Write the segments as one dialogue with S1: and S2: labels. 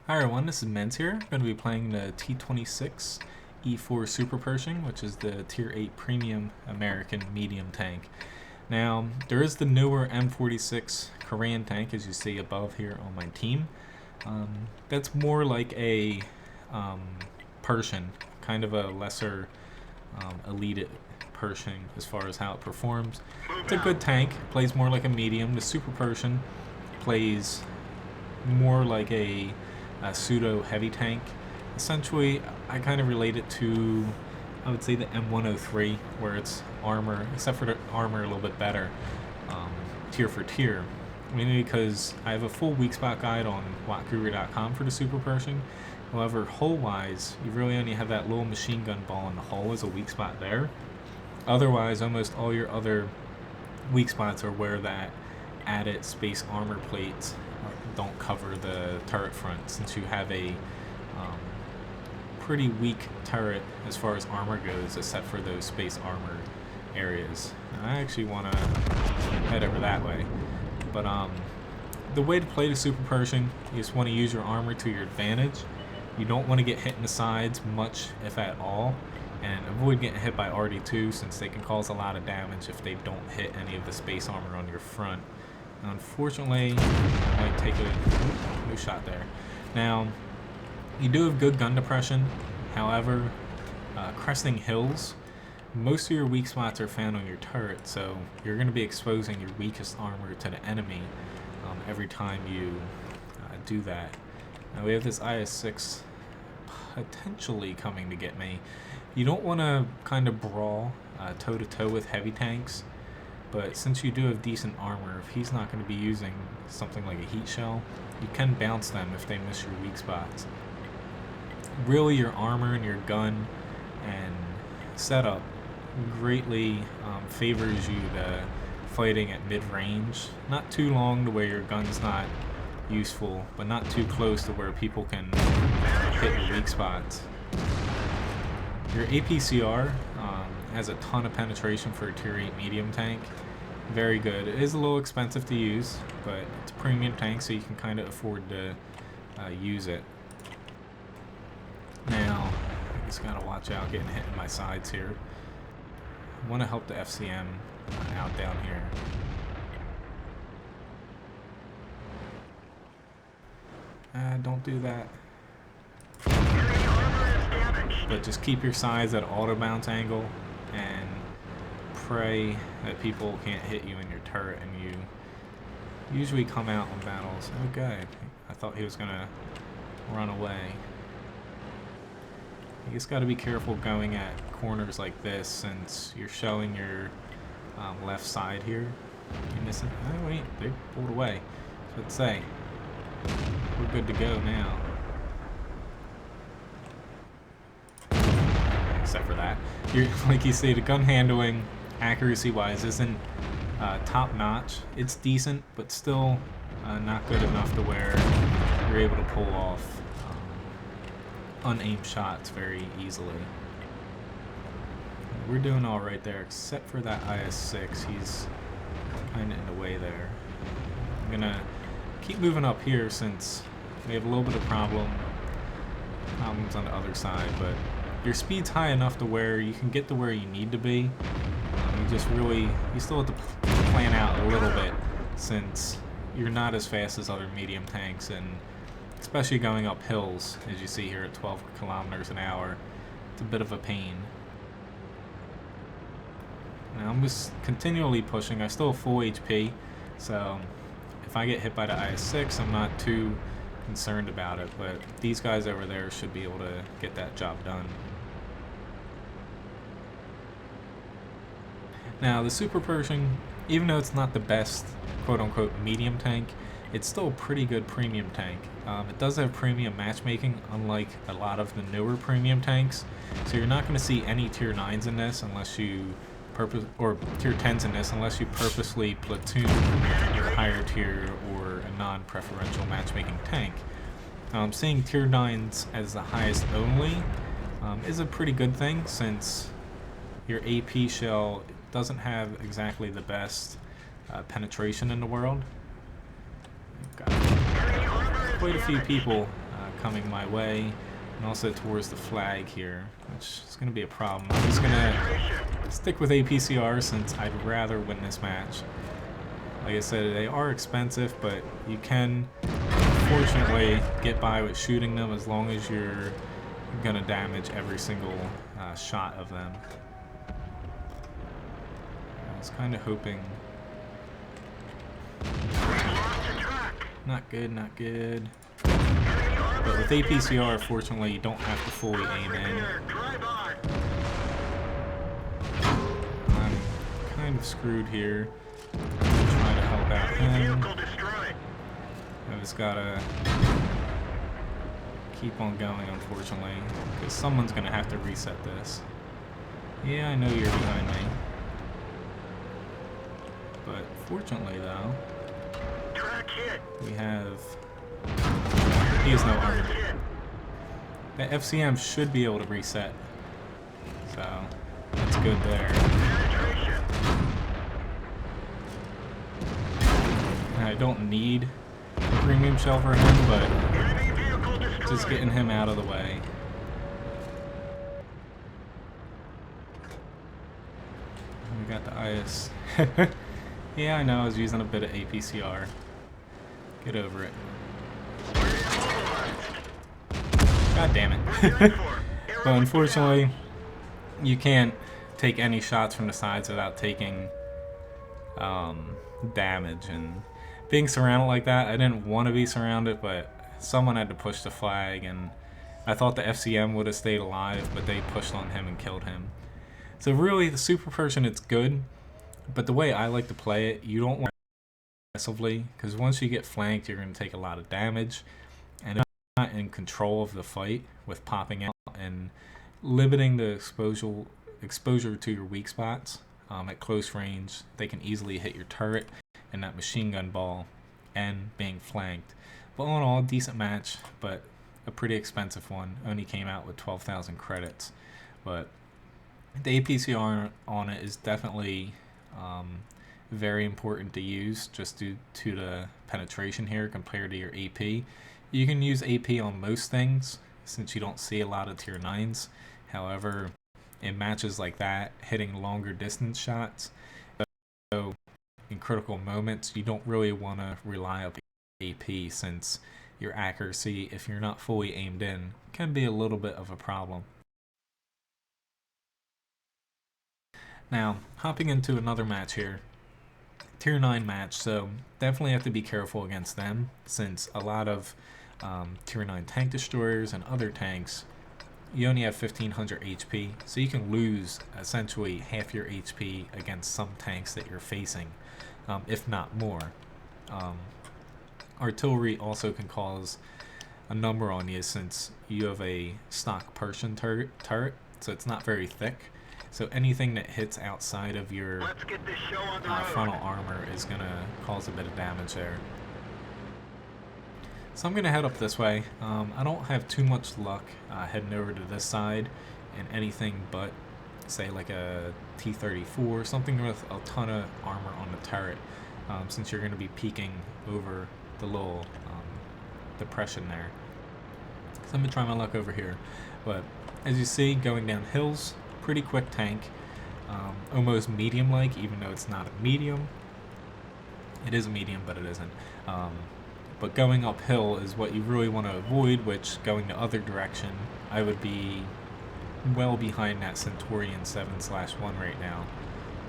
S1: Hi everyone, this is Menz here. I'm going to be playing the T26E4 Super Pershing, which is the Tier 8 Premium American Medium Tank. Now, there is the newer M46 Korean tank, as you see above here on my team. That's more like a Pershing, kind of a lesser elite Pershing as far as how it performs. It's a good tank, plays more like a medium. The Super Pershing plays more like a pseudo heavy tank. Essentially, I kind of relate it to, I would say, the M103, where it's armor, except for the armor a little bit better, tier for tier. Mainly because I have a full weak spot guide on wattguru.com for the Super Pershing. However, hull-wise, you really only have that little machine gun ball in the hull as a weak spot there. Otherwise, almost all your other weak spots are where that added space armor plates don't cover the turret front, since you have a pretty weak turret as far as armor goes, except for those space armor areas. And I actually want to head over that way. But the way to play the Super Pershing, you just want to use your armor to your advantage. You don't want to get hit in the sides much, if at all, and avoid getting hit by RD2, since they can cause a lot of damage if they don't hit any of the space armor on your front. Unfortunately, I might take a shot there. Now, you do have good gun depression. However, cresting hills, most of your weak spots are found on your turret, so you're going to be exposing your weakest armor to the enemy every time you do that. Now we have this IS-6 potentially coming to get me. You don't want to kind of brawl toe-to-toe with heavy tanks. But since you do have decent armor, if he's not going to be using something like a heat shell, you can bounce them if they miss your weak spots. Really, your armor and your gun and setup greatly favors you to fighting at mid-range. Not too long to where your gun's not useful, but not too close to where people can hit your weak spots. Your APCR has a ton of penetration for a Tier 8 medium tank. Very good. It is a little expensive to use, but it's a premium tank, so you can kind of afford to use it. Now, I just gotta watch out getting hit in my sides here. I want to help the FCM out down here. Don't do that. But just keep your sides at auto bounce angle and pray that people can't hit you in your turret, and you usually come out in battles. Okay, I thought he was gonna run away. You just gotta be careful going at corners like this, since you're showing your left side here. You miss it. Oh wait, they pulled away. So let's say we're good to go now. Except for that, like you see, the gun handling accuracy wise isn't top notch. It's decent, but still not good enough to where you're able to pull off unaimed shots very easily. We're doing all right there, except for that IS-6. He's kind of in the way there. I'm gonna keep moving up here, since we have a little bit of problems on the other side, but your speed's high enough to where you can get to where you need to be. You still have to plan out a little bit, since you're not as fast as other medium tanks, and especially going up hills, as you see here at 12 kilometers an hour, it's a bit of a pain. Now I'm just continually pushing. I still have full HP, so if I get hit by the IS-6, I'm not too concerned about it, but these guys over there should be able to get that job done. Now, the Super Pershing, even though it's not the best quote-unquote medium tank, it's still a pretty good premium tank. It does have premium matchmaking, unlike a lot of the newer premium tanks, so you're not going to see any Tier 9s in this unless you or Tier 10s in this unless you purposely platoon your higher tier or a non-preferential matchmaking tank. Seeing Tier 9s as the highest only is a pretty good thing, since your AP shell doesn't have exactly the best penetration in the world. Got quite a few people coming my way, and also towards the flag here, which is going to be a problem. I'm just going to stick with APCR since I'd rather win this match. Like I said, they are expensive, but you can fortunately get by with shooting them as long as you're going to damage every single shot of them. I was kind of hoping. Not good, not good. But with APCR, fortunately, you don't have to fully aim in. I'm kind of screwed here. I'm trying to help out him. I just gotta keep on going, unfortunately, because someone's gonna have to reset this. Yeah, I know you're behind me. But fortunately, though, we have... He has no armor. The FCM should be able to reset. So, that's good there. I don't need a premium shell for him, but just getting him out of the way. We got the IS. Yeah, I know, I was using a bit of APCR. Get over it. God damn it. But unfortunately, you can't take any shots from the sides without taking damage. And being surrounded like that, I didn't want to be surrounded, but someone had to push the flag, and I thought the FCM would have stayed alive, but they pushed on him and killed him. So really, the Super Pershing, it's good. But the way I like to play it, you don't want to aggressively, because once you get flanked, you're going to take a lot of damage, and if you're not in control of the fight with popping out and limiting the exposure to your weak spots at close range, they can easily hit your turret and that machine gun ball and being flanked. But all in all, decent match, but a pretty expensive one. Only came out with 12,000 credits, but the APCR on it is definitely very important to use just due to the penetration here compared to your AP. You can use AP on most things since you don't see a lot of tier 9s. However, in matches like that, hitting longer distance shots, so in critical moments, you don't really want to rely on AP since your accuracy, if you're not fully aimed in, can be a little bit of a problem. Now, hopping into another match here, tier 9 match, so definitely have to be careful against them since a lot of tier 9 tank destroyers and other tanks, you only have 1500 HP, so you can lose essentially half your HP against some tanks that you're facing, if not more. Artillery also can cause a number on you since you have a stock Pershing turret, so it's not very thick. So anything that hits outside of your frontal armor is going to cause a bit of damage there. So I'm going to head up this way. I don't have too much luck heading over to this side in anything but, say, like a T34, something with a ton of armor on the turret, since you're going to be peeking over the little depression there. So I'm going to try my luck over here. But as you see, going down hills, pretty quick tank, almost medium-like, even though it's not a medium. It is a medium, but it isn't. But going uphill is what you really want to avoid, which going the other direction, I would be well behind that Centurion 7/1 right now.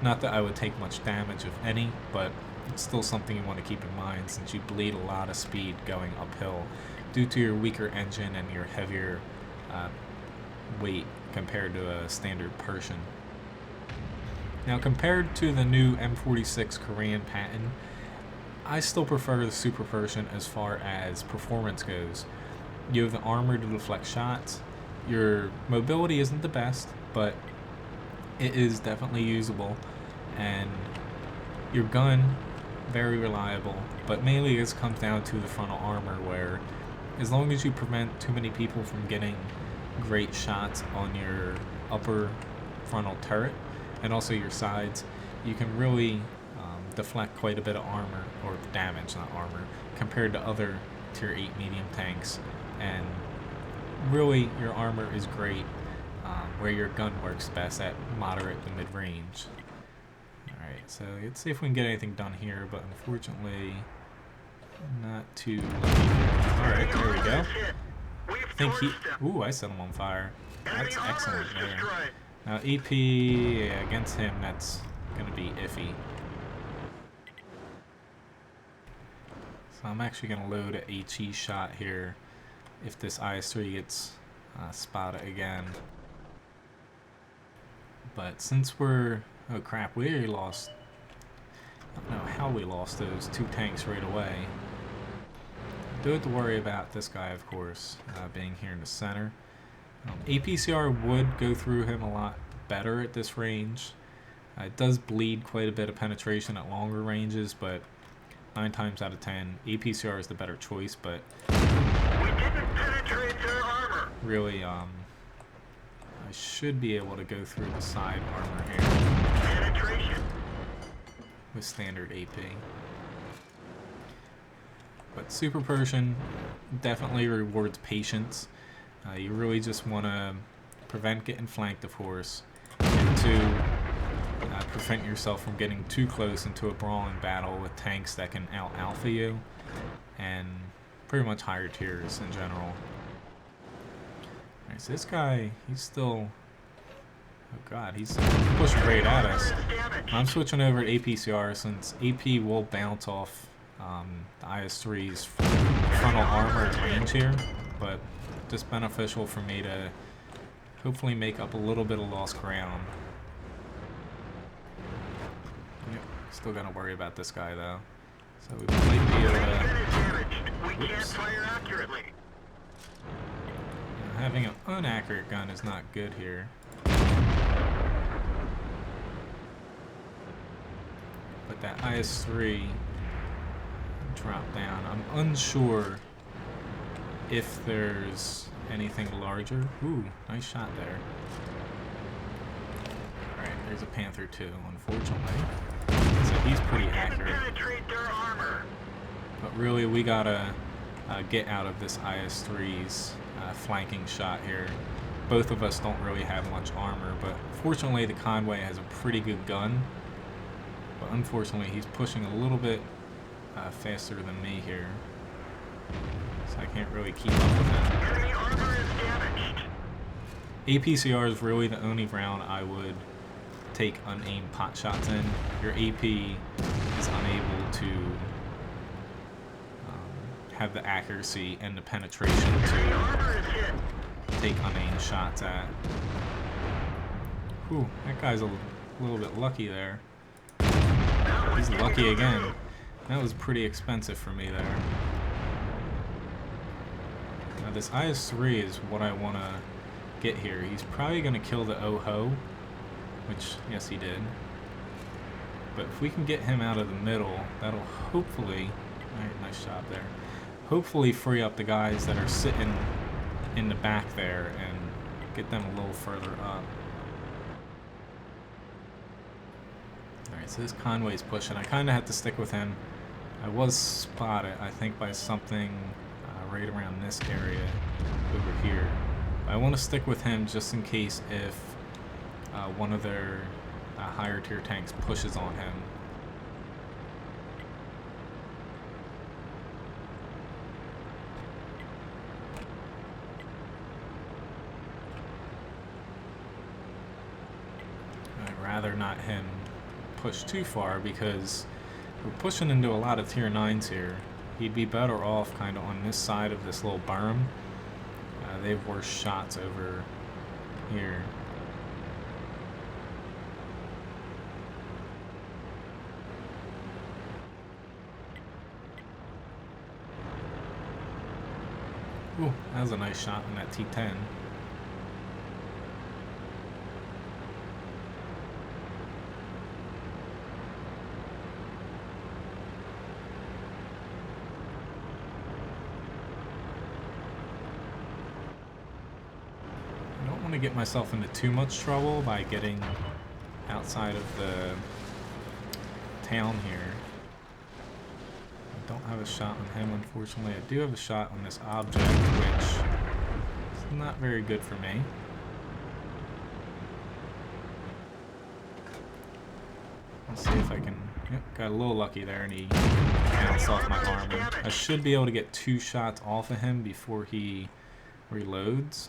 S1: Not that I would take much damage, if any, but it's still something you want to keep in mind since you bleed a lot of speed going uphill due to your weaker engine and your heavier weight compared to a standard Pershing. Now, compared to the new M46 Korean patent, I still prefer the Super Pershing as far as performance goes. You have the armor to deflect shots. Your mobility isn't the best, but it is definitely usable, and your gun, very reliable, but mainly this comes down to the frontal armor, where as long as you prevent too many people from getting great shots on your upper frontal turret and also your sides, you can really deflect quite a bit of armor, or damage, not armor, compared to other tier 8 medium tanks and really your armor is great where your gun works best, at moderate to mid-range. Alright, so let's see if we can get anything done here, but unfortunately not too lucky. Alright, there we go. I think he... Ooh, I set him on fire. That's excellent there. Now AP, yeah, against him, that's going to be iffy. So I'm actually going to load a HE shot here if this IS-3 gets spotted again. But since we're... Oh crap, we already lost... I don't know how we lost those 2 tanks right away. Do have to worry about this guy, of course, being here in the center. APCR would go through him a lot better at this range. It does bleed quite a bit of penetration at longer ranges, but 9 times out of 10, APCR is the better choice. But
S2: we didn't penetrate their armor.
S1: Really, I should be able to go through the side armor here
S2: Penetration
S1: with standard AP. But Super Pershing definitely rewards patience. You really just want to prevent getting flanked, of course, and to prevent yourself from getting too close into a brawling battle with tanks that can out-alpha you, and pretty much higher tiers in general. Alright, so this guy, he's still... Oh god, he's pushing right at us. I'm switching over to APCR since AP will bounce off the IS-3's frontal armor range here, but just beneficial for me to hopefully make up a little bit of lost ground. Yep, still gotta worry about this guy though. So we might be able to... Oops. Having an inaccurate gun is not good here. But that IS-3 dropped down. I'm unsure if there's anything larger. Ooh, nice shot there. Alright, there's a Panther too, unfortunately. So he's pretty accurate. But really, we gotta get out of this IS-3's flanking shot here. Both of us don't really have much armor, but fortunately the Conway has a pretty good gun. But unfortunately, he's pushing a little bit faster than me here. So I can't really keep up with him.
S2: Enemy armor is damaged.
S1: APCR is really the only round I would take unaimed pot shots in. Your AP is unable to have the accuracy and the penetration to take unaimed shots at. Whew, that guy's a little bit lucky there. He's lucky again. That was pretty expensive for me there. Now this IS-3 is what I want to get here. He's probably going to kill the OHO, which, yes, he did. But if we can get him out of the middle, that'll hopefully... Alright, nice shot there. Hopefully free up the guys that are sitting in the back there and get them a little further up. Alright, so this Conway's pushing. I kind of had to stick with him. I was spotted, I think, by something right around this area over here. I want to stick with him just in case if one of their higher tier tanks pushes on him. I'd rather not him push too far because we're pushing into a lot of tier 9s here. He'd be better off kind of on this side of this little berm. They have worse shots over here. Ooh, that was a nice shot on that T10. To get myself into too much trouble by getting outside of the town here. don't have a shot on him, unfortunately. I do have a shot on this object, which is not very good for me. Let's see if I can... Yep, got a little lucky there, and he bounced off my armor. I should be able to get 2 shots off of him before he reloads.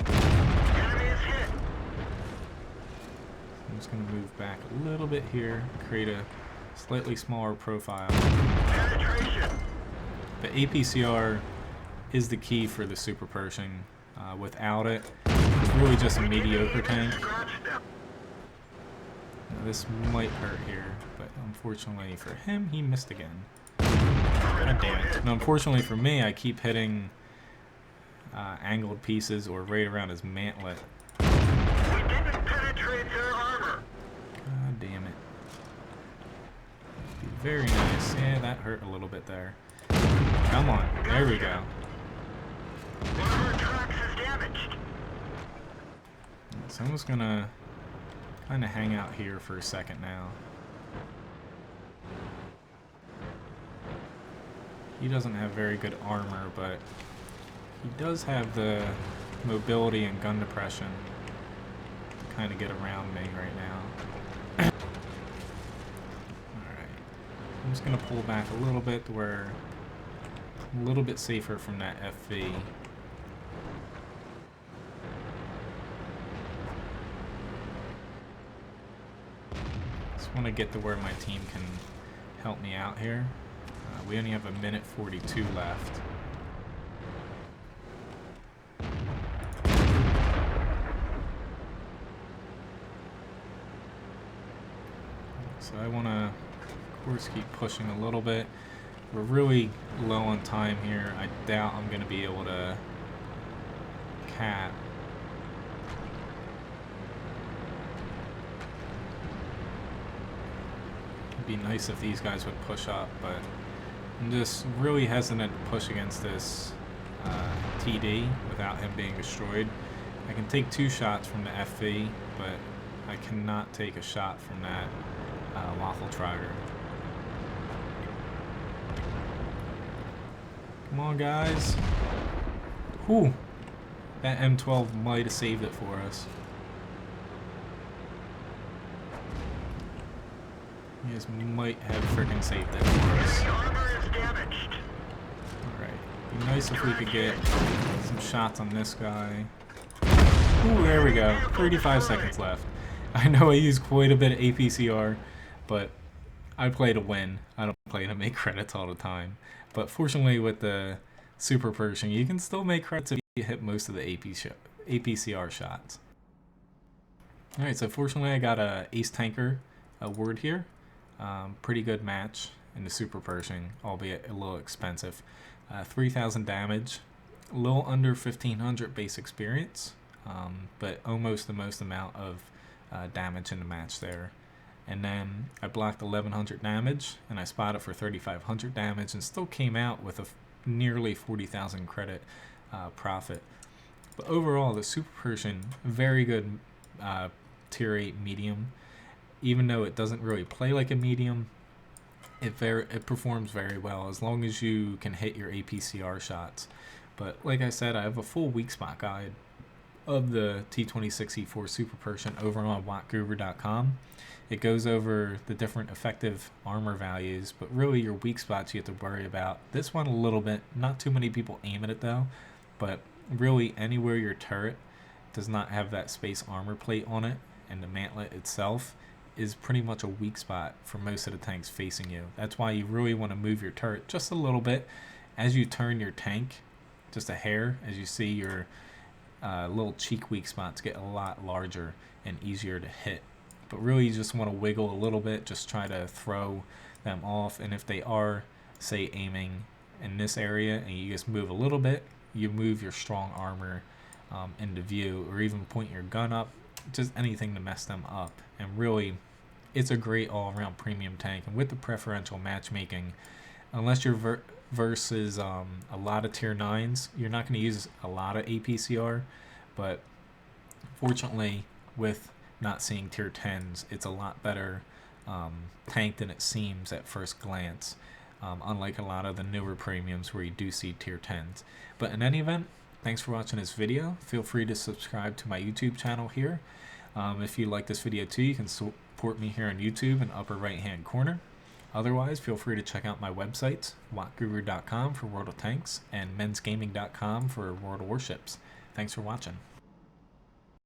S2: Enemy is hit.
S1: I'm just going to move back a little bit here, create a slightly smaller profile.
S2: Penetration.
S1: The APCR is the key for the Super Pershing. Without it, it's really just a mediocre tank. Now, this might hurt here, but unfortunately for him, he missed again. God damn it. Now, unfortunately for me, I keep hitting angled pieces or right around his mantlet.
S2: We didn't penetrate their armor.
S1: God damn it. Very nice. Yeah, that hurt a little bit there. Come on. There we go.
S2: One of our tracks is damaged.
S1: So I'm just gonna kind of hang out here for a second now. He doesn't have very good armor, but he does have the mobility and gun depression to kind of get around me right now. Alright. I'm just going to pull back a little bit to where I'm a little bit safer from that FV. Just want to get to where my team can help me out here. We only have 1:42 left. So I want to, of course, keep pushing a little bit. We're really low on time here. I doubt I'm going to be able to cap. It'd be nice if these guys would push up, but I'm just really hesitant to push against this TD without him being destroyed. I can take 2 shots from the FV, but I cannot take a shot from that Waffle Trigger. Come on, guys. Whew. That M12 might have saved it for us. You guys might have freaking saved it for us. Alright. Be nice if we could get some shots on this guy. Ooh, there we go. 35 seconds left. I know I use quite a bit of APCR, but I play to win. I don't play to make credits all the time. But fortunately with the Super Pershing, you can still make credits if you hit most of the APCR shots. Alright, so fortunately I got a Ace Tanker award here. Pretty good match in the Super Pershing, albeit a little expensive. 3,000 damage, a little under 1,500 base experience, but almost the most amount of damage in the match there. And then I blocked 1,100 damage, and I spotted for 3,500 damage, and still came out with a nearly 40,000 credit profit. But overall, the Super Pershing, very good tier 8 medium. Even though it doesn't really play like a medium, it performs very well as long as you can hit your APCR shots. But like I said, I have a full weak spot guide of the T26E4 Super Pershing over on wattguru.com. It goes over the different effective armor values, but really your weak spots you have to worry about. This one a little bit, not too many people aim at it though, but really anywhere your turret does not have that space armor plate on it and the mantlet itself is pretty much a weak spot for most of the tanks facing you. That's why you really want to move your turret just a little bit as you turn your tank, just a hair, as you see your little cheek weak spots get a lot larger and easier to hit. But really you just want to wiggle a little bit, just try to throw them off, and if they are, say, aiming in this area and you just move a little bit, you move your strong armor into view, or even point your gun up, just anything to mess them up. And really it's a great all-around premium tank, and with the preferential matchmaking, unless you're versus a lot of tier 9s, you're not going to use a lot of APCR, but fortunately with not seeing tier 10s, it's a lot better tank than it seems at first glance. unlike a lot of the newer premiums where you do see tier 10s. But in any event, thanks for watching this video. Feel free to subscribe to my YouTube channel here. If you like this video too, you can support me here on YouTube in the upper right hand corner. Otherwise, feel free to check out my websites, wattguru.com for World of Tanks and menzgaming.com for World of Warships. Thanks for watching.